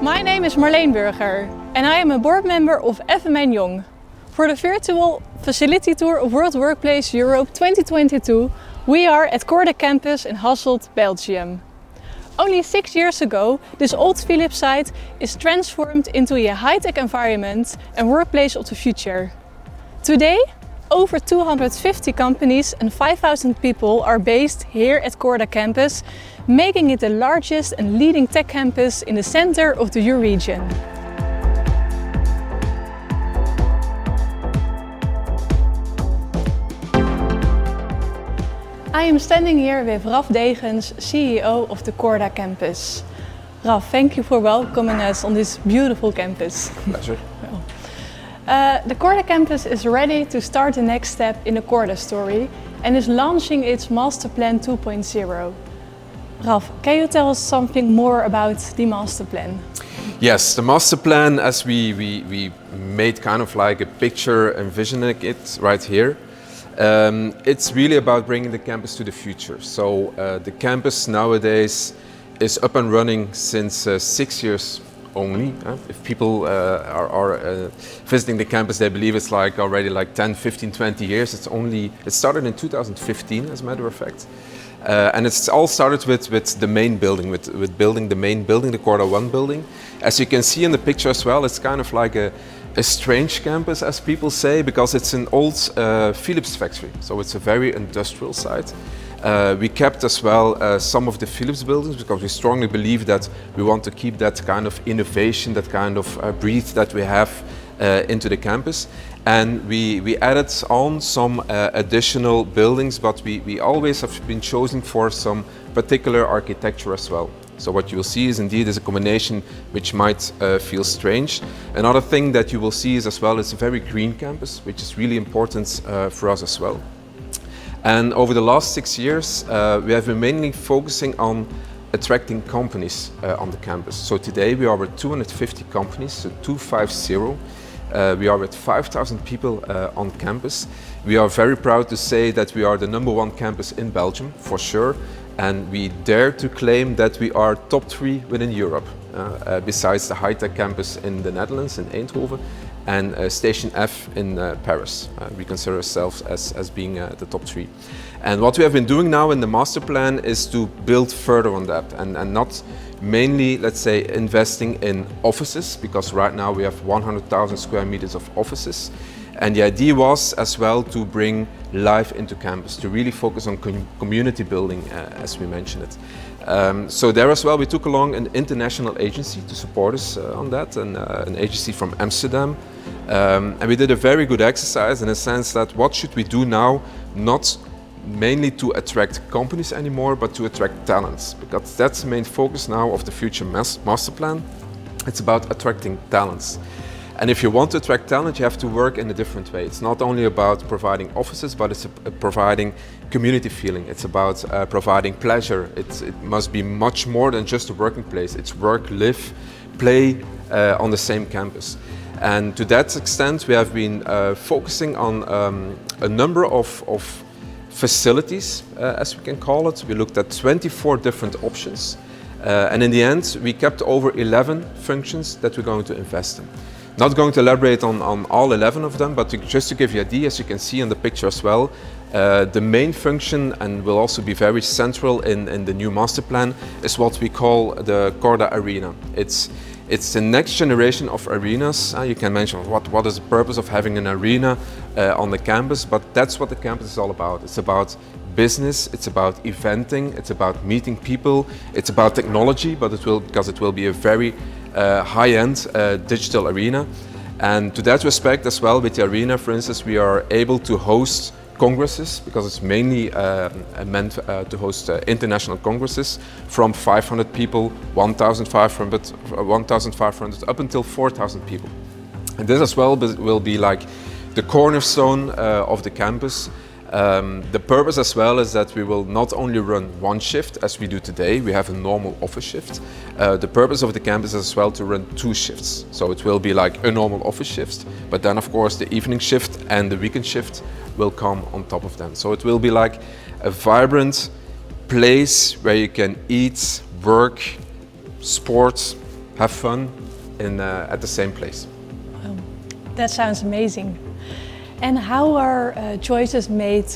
My name is Marleen Burger and I am a board member of FMN Young. For the virtual facility tour of World Workplace Europe 2022, we are at Corda Campus in Hasselt, Belgium. Only 6 years ago, this old Philips site is transformed into a high-tech environment and workplace of the future. Today, over 250 companies and 5,000 people are based here at Corda Campus, making it the largest and leading tech campus in the center of the EU region. I am standing here with Raf Degens, CEO of the Corda Campus. Raf, thank you for welcoming us on this beautiful campus. Pleasure. The Corda Campus is ready to start the next step in the Corda story and is launching its Master Plan 2.0. Raf, can you tell us something more about the Master Plan? Yes, the Master Plan, as we made kind of like a picture envisioning it right here. It's really about bringing the campus to the future. So the campus nowadays is up and running since 6 years only. If people are visiting the campus, they believe it's like already like 10, 15, 20 years. It started in 2015, as a matter of fact. And it's all started with the main building, with building the main building, the Corda 1 building. As you can see in the picture as well, it's kind of like a strange campus, as people say, because it's an old Philips factory. So it's a very industrial site. We kept as well some of the Philips buildings because we strongly believe that we want to keep that kind of innovation, that kind of breath that we have into the campus. And we added on some additional buildings, but we always have been chosen for some particular architecture as well. So what you will see is indeed a combination which might feel strange. Another thing that you will see is as well, it's a very green campus, which is really important for us as well. And over the last 6 years, we have been mainly focusing on attracting companies on the campus. So today we are with 250 companies, so 250. We are with 5,000 people on campus. We are very proud to say that we are the #1 campus in Belgium, for sure. And we dare to claim that we are top 3 within Europe, besides the high-tech campus in the Netherlands, in Eindhoven, and Station F in Paris. We consider ourselves as being the top 3. And what we have been doing now in the master plan is to build further on that and not mainly, let's say, investing in offices, because right now we have 100,000 square meters of offices. And the idea was as well to bring life into campus, to really focus on community building, as we mentioned it. So there as well we took along an international agency to support us on that, and an agency from Amsterdam. And we did a very good exercise in a sense that what should we do now, not mainly to attract companies anymore, but to attract talents, because that's the main focus now of the future master plan. It's about attracting talents. And if you want to attract talent, you have to work in a different way. It's not only about providing offices, but it's providing community feeling. It's about providing pleasure. It must be much more than just a working place. It's work, live, play on the same campus. And to that extent, we have been focusing on a number of facilities, as we can call it. We looked at 24 different options. And in the end, we kept over 11 functions that we're going to invest in. Not going to elaborate on all 11 of them, but just to give you an idea, as you can see in the picture as well, the main function, and will also be very central in the new master plan, is what we call the Corda Arena. It's the next generation of arenas. You can mention what is the purpose of having an arena on the campus, but that's what the campus is all about. It's about business, it's about eventing, it's about meeting people, it's about technology, but because it will be a very high-end digital arena. And to that respect as well, with the arena, for instance, we are able to host congresses, because it's mainly meant to host international congresses from 500 people, 1,500 up until 4,000 people. And this as well will be like the cornerstone of the campus. The purpose as well is that we will not only run one shift as we do today, we have a normal office shift. The purpose of the campus is as well to run 2 shifts. So it will be like a normal office shift, but then of course the evening shift and the weekend shift will come on top of them. So it will be like a vibrant place where you can eat, work, sport, have fun at the same place. Wow. That sounds amazing. And how are choices made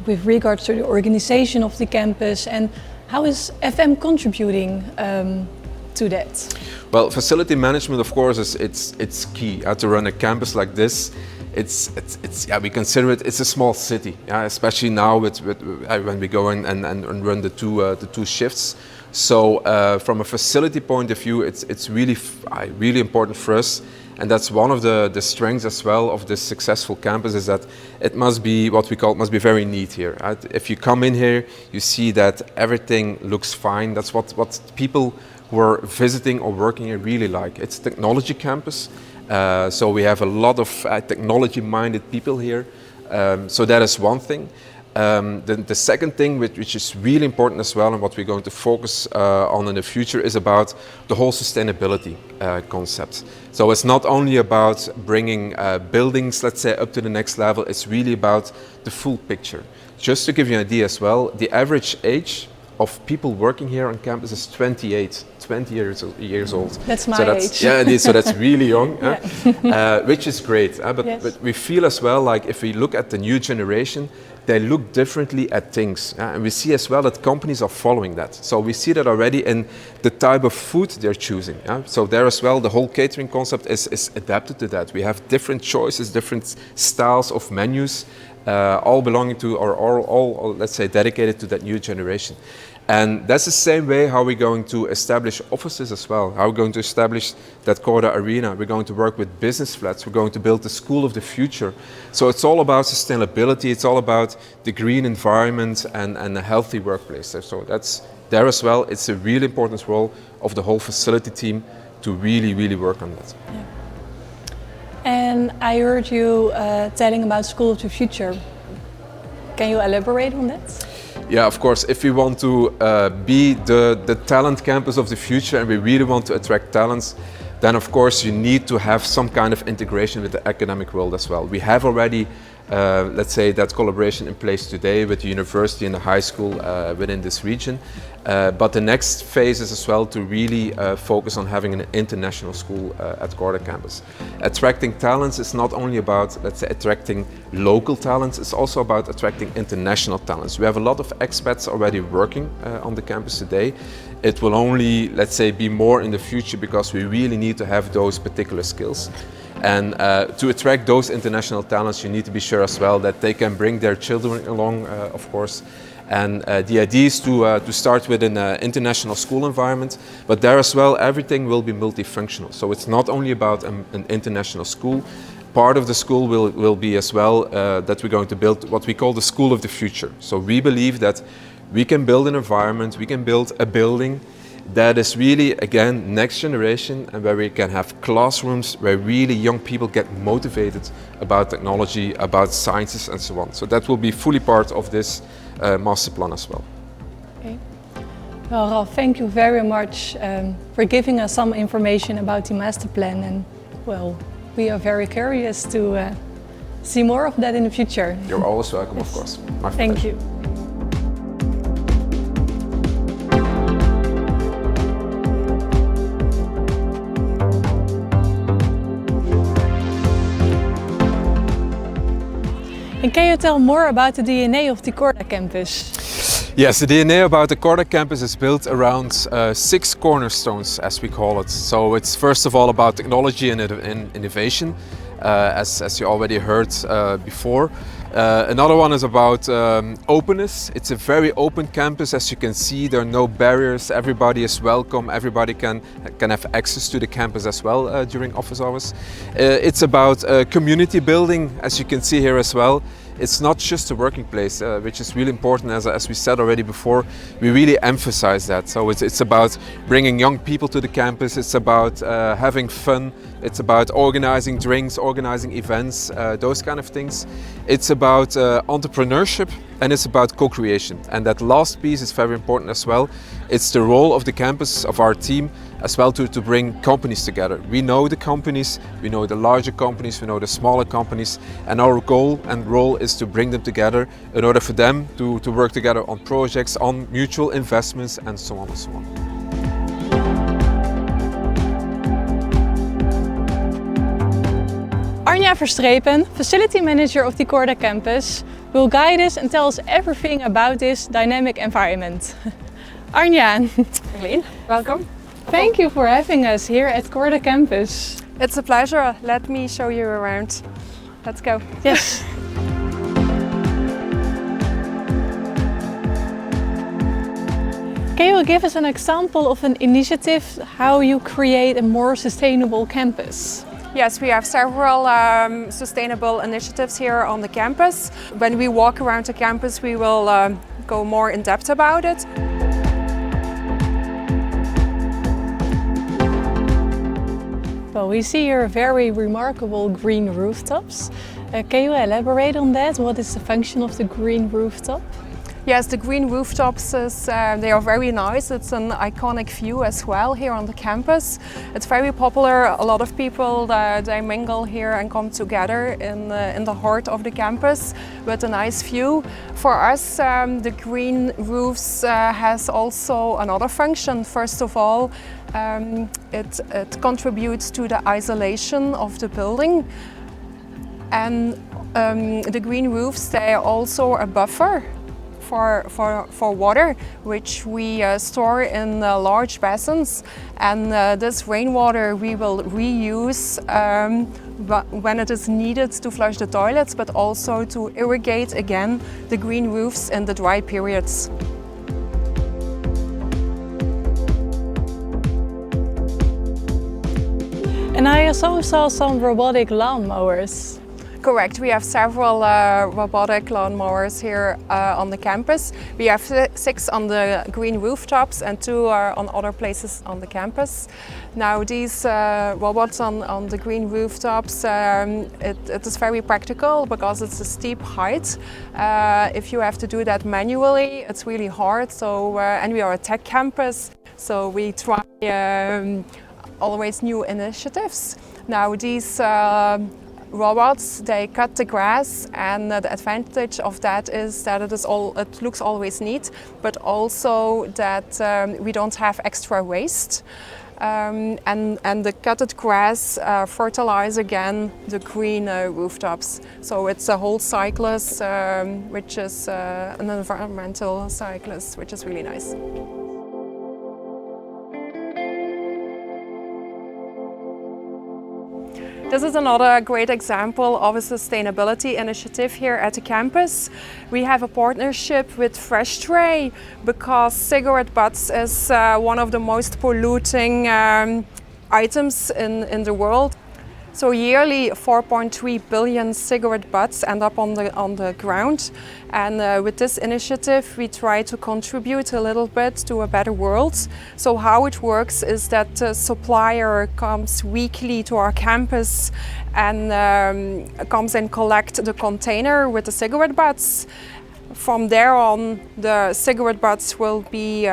with regards to the organization of the campus, and how is FM contributing to that? Well, facility management, of course, it's key. To run a campus like this, we consider it's a small city, especially now when we go in and run the two shifts. So from a facility point of view, it's really important for us. And that's one of the strengths as well of this successful campus, is that it must be what we call, must be very neat here. Right? If you come in here, you see that everything looks fine. That's what people who are visiting or working here really like. It's a technology campus, so we have a lot of technology-minded people here. So that is one thing. The second thing which is really important as well, and what we're going to focus on in the future, is about the whole sustainability concept. So it's not only about bringing buildings, let's say, up to the next level, it's really about the full picture. Just to give you an idea as well, the average age of people working here on campus is 20 years old. That's my age. Yeah, it is, so that's really young, yeah. Which is great. But we feel as well, like if we look at the new generation, they look differently at things. And we see as well that companies are following that. So we see that already in the type of food they're choosing. So there as well, the whole catering concept is adapted to that. We have different choices, different styles of menus, all belonging to, or all, let's say, dedicated to that new generation. And that's the same way how we're going to establish offices as well. How we're going to establish that Corda Arena. We're going to work with business flats. We're going to build the school of the future. So it's all about sustainability. It's all about the green environment and a healthy workplace. So that's there as well. It's a really important role of the whole facility team to really work on that. Yeah. And I heard you telling about School of the Future. Can you elaborate on that? Yeah, of course. If we want to be the talent campus of the future, and we really want to attract talents, then of course you need to have some kind of integration with the academic world as well. We have already, let's say, that collaboration in place today with the university and the high school within this region. But the next phase is as well to really focus on having an international school at Corda Campus. Attracting talents is not only about, let's say, attracting local talents, it's also about attracting international talents. We have a lot of expats already working on the campus today. It will only, let's say, be more in the future because we really need to have those particular skills. And to attract those international talents, you need to be sure as well that they can bring their children along, of course. And the idea is to start with an international school environment, but there as well everything will be multifunctional. So it's not only about an international school. Part of the school will be as well that we're going to build what we call the School of the Future. So we believe that we can build an environment, we can build a building that is really, again, next generation, and where we can have classrooms where really young people get motivated about technology, about sciences and so on. So that will be fully part of this master plan as well. Okay. Well, Ralf, thank you very much for giving us some information about the master plan, and well, we are very curious to see more of that in the future. You're always welcome, yes. Of course. My Thank you. And can you tell more about the DNA of the Corda Campus? Yes, the DNA about the Corda Campus is built around 6 cornerstones, as we call it. So it's first of all about technology and innovation, as you already heard before. Another one is about openness. It's a very open campus, as you can see. There are no barriers. Everybody is welcome. Everybody can have access to the campus as well during office hours. It's about community building, as you can see here as well. It's not just a working place, which is really important, as we said already before. We really emphasize that. So it's about bringing young people to the campus. It's about having fun. It's about organizing drinks, organizing events, those kind of things. It's about entrepreneurship, and it's about co-creation. And that last piece is very important as well. It's the role of the campus, of our team, as well to bring companies together. We know the companies, we know the larger companies, we know the smaller companies, and our goal and role is to bring them together in order for them to work together on projects, on mutual investments, and so on and so on. Anja Verstrepen, Facility Manager of the Corda Campus, will guide us and tell us everything about this dynamic environment. Anja, welcome. Thank you for having us here at Corda Campus. It's a pleasure. Let me show you around. Let's go. Yes. Can you give us an example of an initiative how you create a more sustainable campus? Yes, we have several sustainable initiatives here on the campus. When we walk around the campus, we will go more in depth about it. Well, we see here very remarkable green rooftops. Can you elaborate on that? What is the function of the green rooftop? Yes, the green rooftops, they are very nice. It's an iconic view as well here on the campus. It's very popular. A lot of people, they mingle here and come together in the heart of the campus with a nice view. For us, the green roofs has also another function. First of all, it contributes to the isolation of the building. And the green roofs, they are also a buffer for water, which we store in large basins, and this rainwater we will reuse when it is needed to flush the toilets, but also to irrigate again the green roofs in the dry periods. And I also saw some robotic lawnmowers. Correct, we have several robotic lawnmowers here on the campus. We have 6 on the green rooftops and 2 are on other places on the campus. Now these robots on the green rooftops, it is very practical because it's a steep height. If you have to do that manually, it's really hard. So, and we are a tech campus, so we try always new initiatives. Now these robots, they cut the grass, and the advantage of that is that it looks always neat, but also that we don't have extra waste. And the cutted grass fertilize again the green rooftops. So it's a whole cyclus, which is an environmental cyclus, which is really nice. This is another great example of a sustainability initiative here at the campus. We have a partnership with Fresh Tray because cigarette butts is one of the most polluting items in the world. So yearly 4.3 billion cigarette butts end up on the ground, and with this initiative we try to contribute a little bit to a better world. So how it works is that the supplier comes weekly to our campus and comes and collect the container with the cigarette butts. From there on, the cigarette butts will be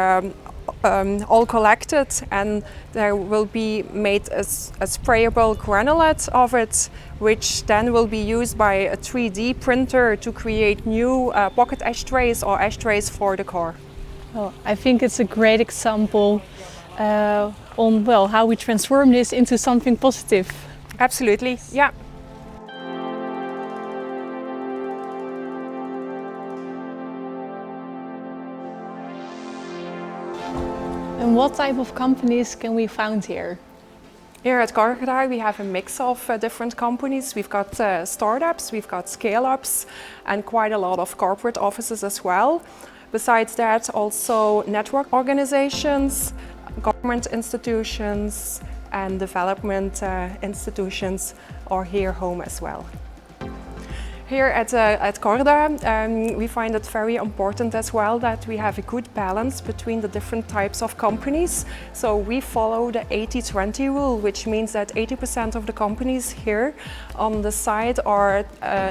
all collected, and there will be made a sprayable granulate of it, which then will be used by a 3D printer to create new pocket ashtrays or ashtrays for the car. Well, I think it's a great example on how we transform this into something positive. Absolutely, yeah. And what type of companies can we find here? Here at CORdAAT we have a mix of different companies. We've got startups, we've got scale-ups, and quite a lot of corporate offices as well. Besides that, also network organizations, government institutions, and development institutions are here home as well. Here at CORdAAT, we find it very important as well that we have a good balance between the different types of companies. So we follow the 80-20 rule, which means that 80% of the companies here on the site are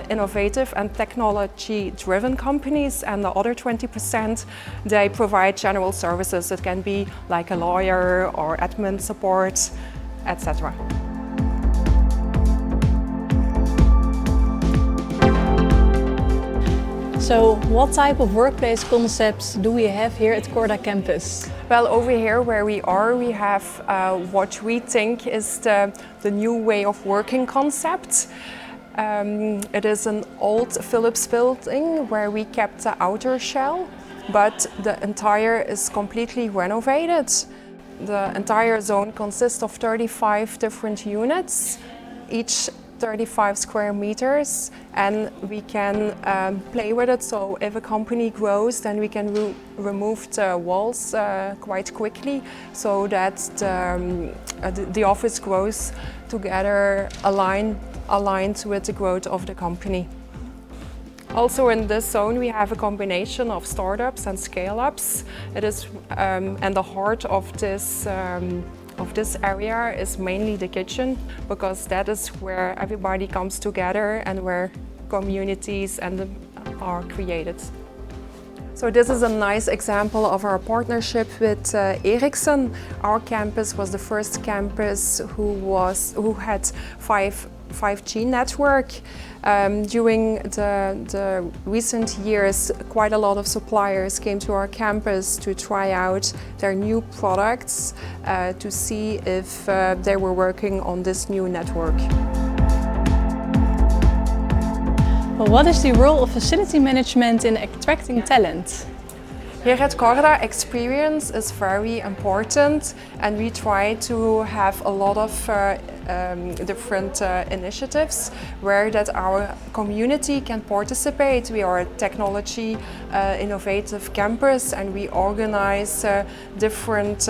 innovative and technology-driven companies, and the other 20% they provide general services. It can be like a lawyer or admin support, etc. So what type of workplace concepts do we have here at Corda Campus? Well, over here where we are, we have what we think is the new way of working concept. It is an old Philips building where we kept the outer shell, but the entire is completely renovated. The entire zone consists of 35 different units, each 35 square meters, and we can play with it. So if a company grows, then we can remove the walls quite quickly, so that the office grows together aligned with the growth of the company. Also in this zone we have a combination of startups and scale-ups. It is and the heart of this area is mainly the kitchen, because that is where everybody comes together and where communities are created. So this is a nice example of our partnership with Ericsson. Our campus was the first campus who had 5G network. During the recent years, quite a lot of suppliers came to our campus to try out their new products to see if they were working on this new network. Well, what is the role of facility management in attracting talent? Here at Corda, experience is very important, and we try to have a lot of different initiatives where that our community can participate. We are a technology innovative campus, and we organize different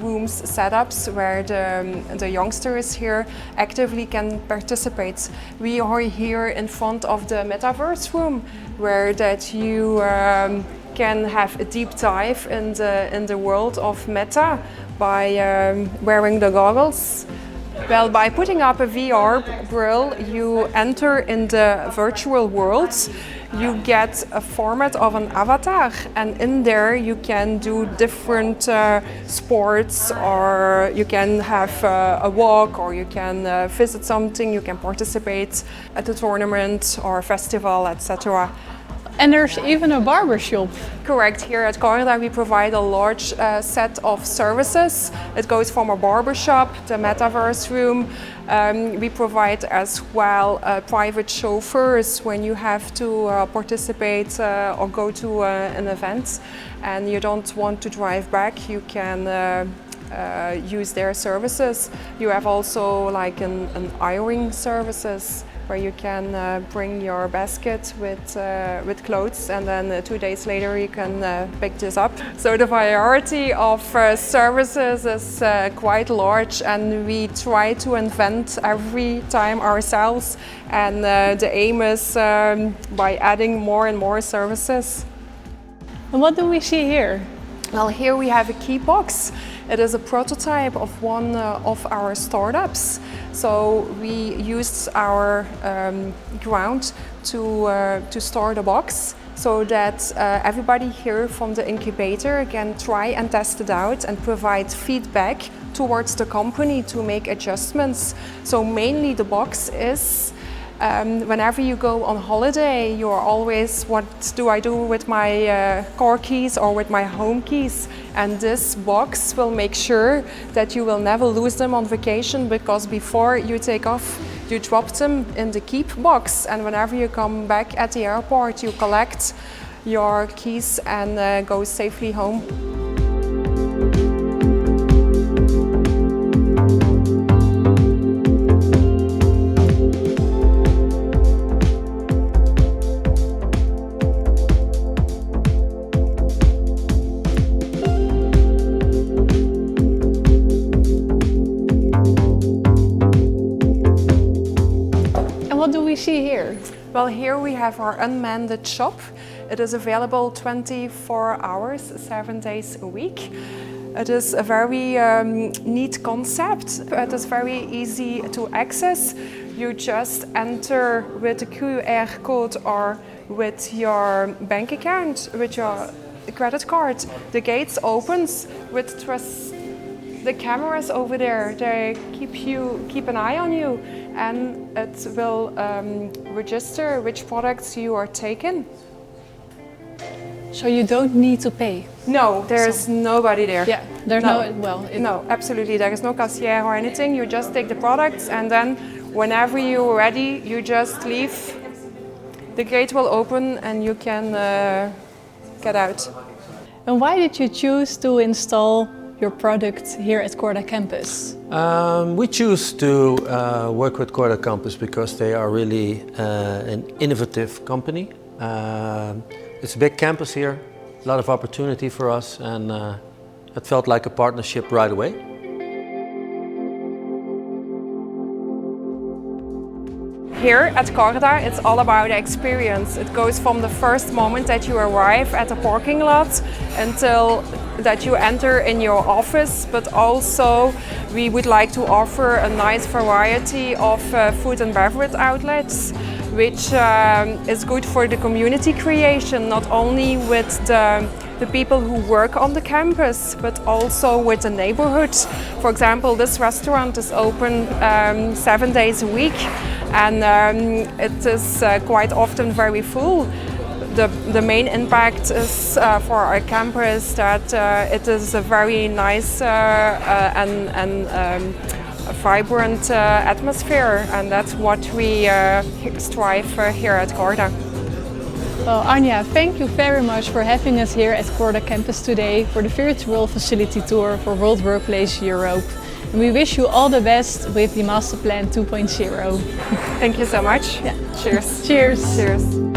rooms, setups where the youngsters here actively can participate. We are here in front of the Metaverse room, where that you can have a deep dive in the world of Meta by wearing the goggles. Well, by putting up a VR grill, you enter in the virtual world. You get a format of an avatar, and in there you can do different sports, or you can have a walk, or you can visit something, you can participate at a tournament or a festival, etc. And there's even a barber shop. Correct. Here at Corda we provide a large set of services. It goes from a barber shop, the Metaverse room. We provide as well private chauffeurs when you have to participate or go to an event and you don't want to drive back. You can use their services. You have also like an ironing services, where you can bring your basket with clothes, and then 2 days later you can pick this up. So the variety of services is quite large, and we try to invent every time ourselves, and the aim is by adding more and more services. And what do we see here? Well, here we have a key box. It is a prototype of one of our startups. So we used our ground to store the box, so that everybody here from the incubator can try and test it out and provide feedback towards the company to make adjustments. So mainly the box is whenever you go on holiday, you're always, what do I do with my car keys or with my home keys? And this box will make sure that you will never lose them on vacation, because before you take off, you drop them in the keep box, and whenever you come back at the airport, you collect your keys and go safely home. What do we see here? Well, here we have our Unmanned Shop. It is available 24 hours, 7 days a week. It is a very neat concept. It is very easy to access. You just enter with a QR code or with your bank account, with your credit card. The gates opens with the cameras over there. They keep an eye on you, and it will register which products you are taking. So you don't need to pay? No, there's nobody there. Yeah, there's no, absolutely. There is no cashier or anything. You just take the products, and then whenever you're ready, you just leave. The gate will open and you can get out. And why did you choose to install your product here at Corda Campus? We choose to work with Corda Campus because they are really an innovative company. It's a big campus here, a lot of opportunity for us, and it felt like a partnership right away. Here at Corda, it's all about the experience. It goes from the first moment that you arrive at the parking lot until that you enter in your office, but also we would like to offer a nice variety of food and beverage outlets, which is good for the community creation, not only with the people who work on the campus, but also with the neighborhood. For example, this restaurant is open 7 days a week, and it is quite often very full. The main impact is for our campus that it is a very nice and vibrant atmosphere, and that's what we strive for here at Corda. Well, Anja, thank you very much for having us here at Corda Campus today for the virtual facility tour for World Workplace Europe. And we wish you all the best with the Master Plan 2.0. Thank you so much. Yeah. Cheers. Cheers. Cheers.